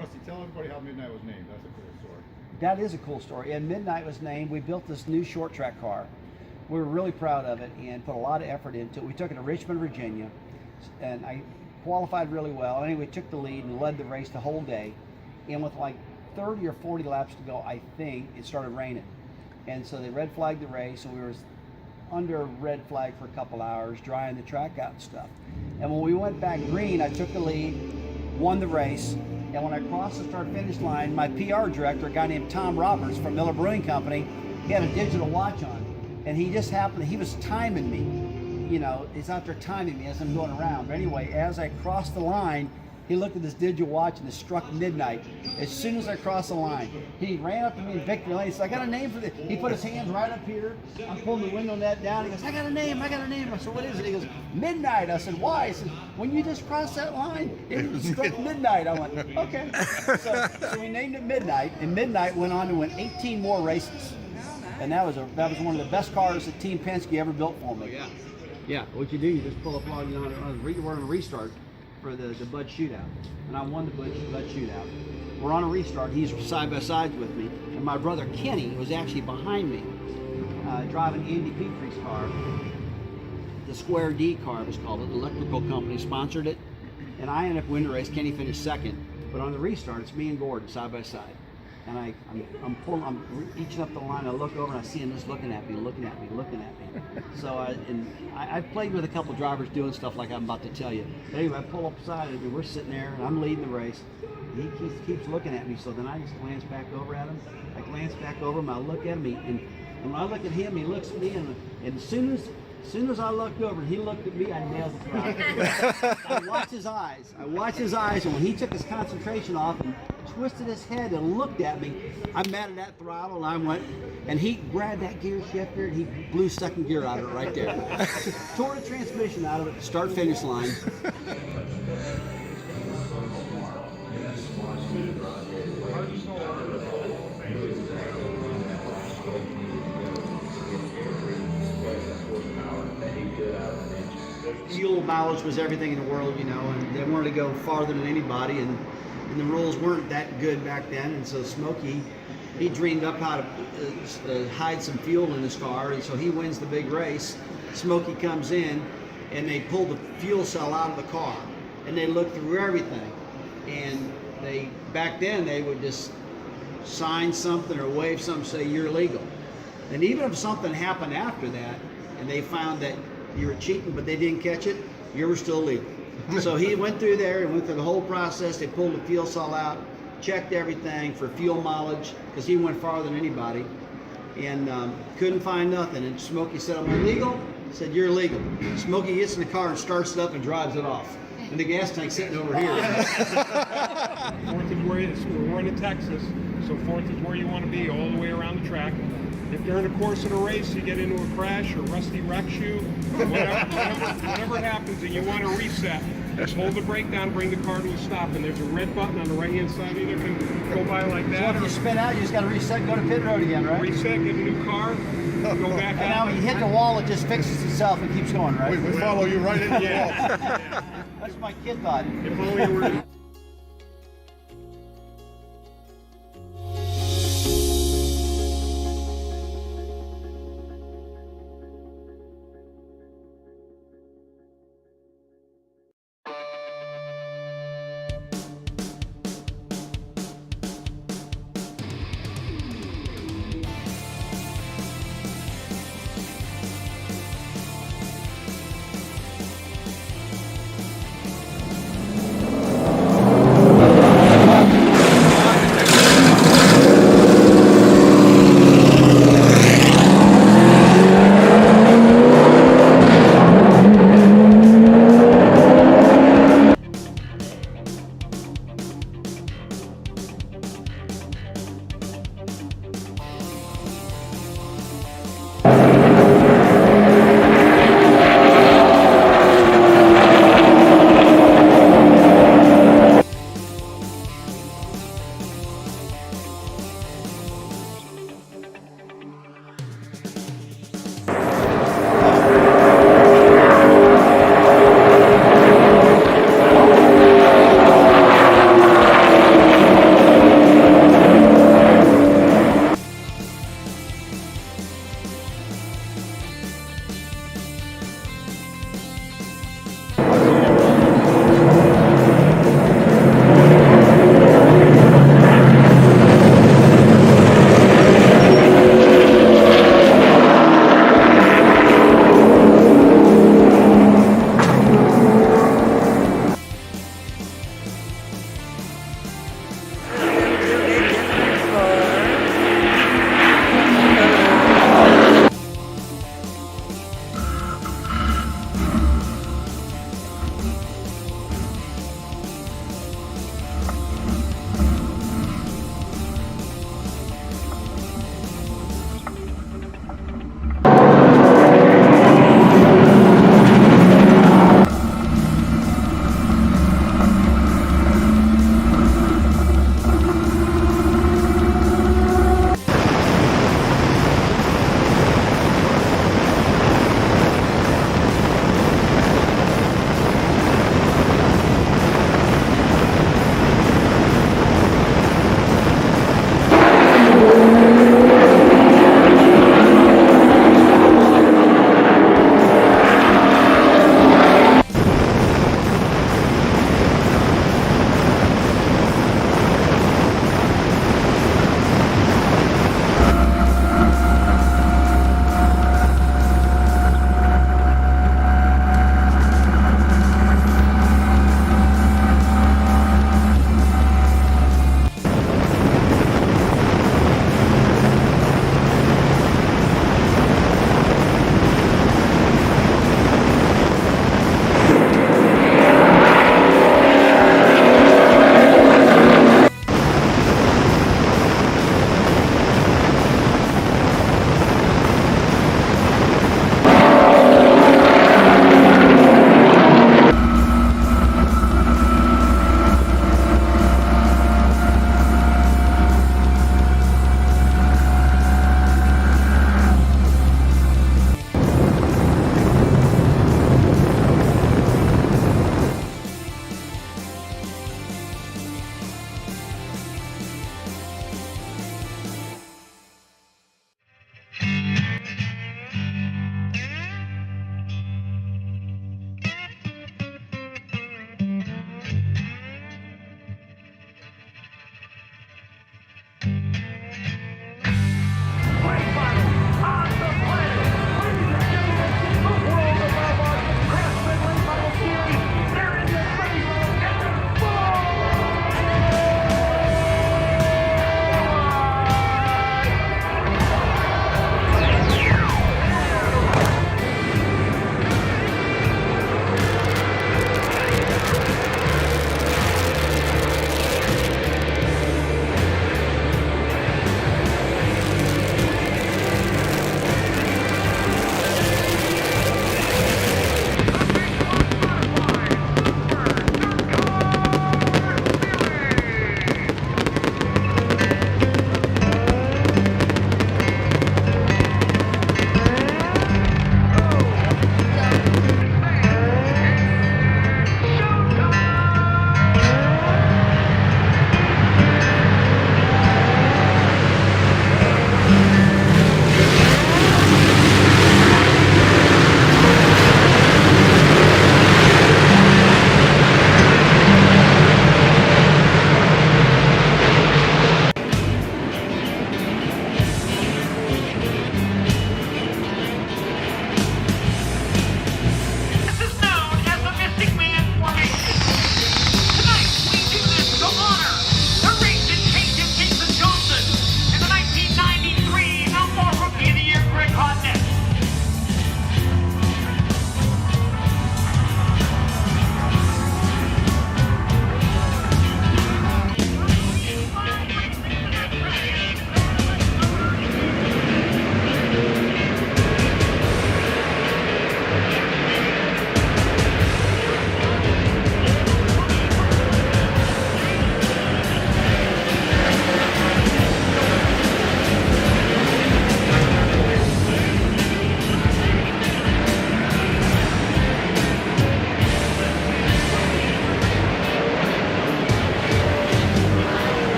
Rusty, tell everybody how Midnight was named. That's a cool story. That is a cool story. And Midnight was named. We built this new short track car. We were really proud of it and put a lot of effort into it. We took it to Richmond, Virginia, and I qualified really well. Anyway, we took the lead and led the race the whole day. And with like 30 or 40 laps to go, I think, it started raining. And so they red flagged the race, and we were under red flag for a couple hours, drying the track out and stuff. And when we went back green, I took the lead, won the race. And when I crossed the start-finish line, my PR director, a guy named Tom Roberts from Miller Brewing Company, he had a digital watch on. And he just happened, he was timing me. You know, he's out there timing me as I'm going around. But anyway, as I crossed the line, he looked at this digital watch and it struck midnight. As soon as I crossed the line, he ran up to me in victory lane. He said, I got a name for this. He put his hands right up here. I'm pulling the window net down. He goes, I got a name. I said, what is it? He goes, Midnight. I said, why? He said, when you just crossed that line, it struck midnight. I went, okay. So we named it Midnight, and Midnight went on to win 18 more races. And that was one of the best cars that Team Penske ever built for me. Yeah. Yeah, what you do, you just pull a plug, we're on a restart for the Bud Shootout. And I won the Bud Shootout. We're on a restart, he's side by side with me. And my brother Kenny was actually behind me, driving Andy Petrie's car. The Square D car was called it, the electrical company sponsored it. And I ended up winning the race, Kenny finished second. But on the restart, it's me and Gordon side by side. And I'm reaching up the line. I look over and I see him just looking at me. So I've played with a couple drivers doing stuff like I'm about to tell you. But anyway, I pull up beside him. We're sitting there and I'm leading the race. He keeps looking at me. So then I just glance back over at him. I glance back over him. I look at him. And when I look at him, he looks at me. And as soon as I looked over and he looked at me, I nailed the throttle. I watched his eyes. And when he took his concentration off and twisted his head and looked at me, I matted that throttle and I went, and he grabbed that gear shifter and he blew second gear out of it right there. Tore the transmission out of it, start finish line. Fuel mileage was everything in the world, you know, and they wanted to go farther than anybody, and the rules weren't that good back then. And so Smokey, he dreamed up how to hide some fuel in his car, and so he wins the big race. Smokey comes in, and they pull the fuel cell out of the car, and they look through everything. And back then they would just sign something or wave something, say you're legal. And even if something happened after that, and they found that you were cheating, but they didn't catch it, you were still legal. So he went through there and went through the whole process. They pulled the fuel cell out, checked everything for fuel mileage, because he went farther than anybody, and couldn't find nothing. And Smokey said, am I legal? He said, you're legal. Smokey gets in the car and starts it up and drives it off. And the gas tank's sitting over here. Fourth is we're in Texas, so fourth is where you want to be, all the way around the track. If during the course of the race you get into a crash or Rusty wrecks you, whatever happens and you want to reset, just hold the brake down, bring the car to a stop, and there's a red button on the right-hand side. Either can go by like that. So if you spin out, you just got to reset and go to pit road again, right? Reset, get a new car, go back and out. now when you hit the wall, it just fixes itself and keeps going, right? We follow you right into the wall. Yeah. That's what my kid thought. If only you were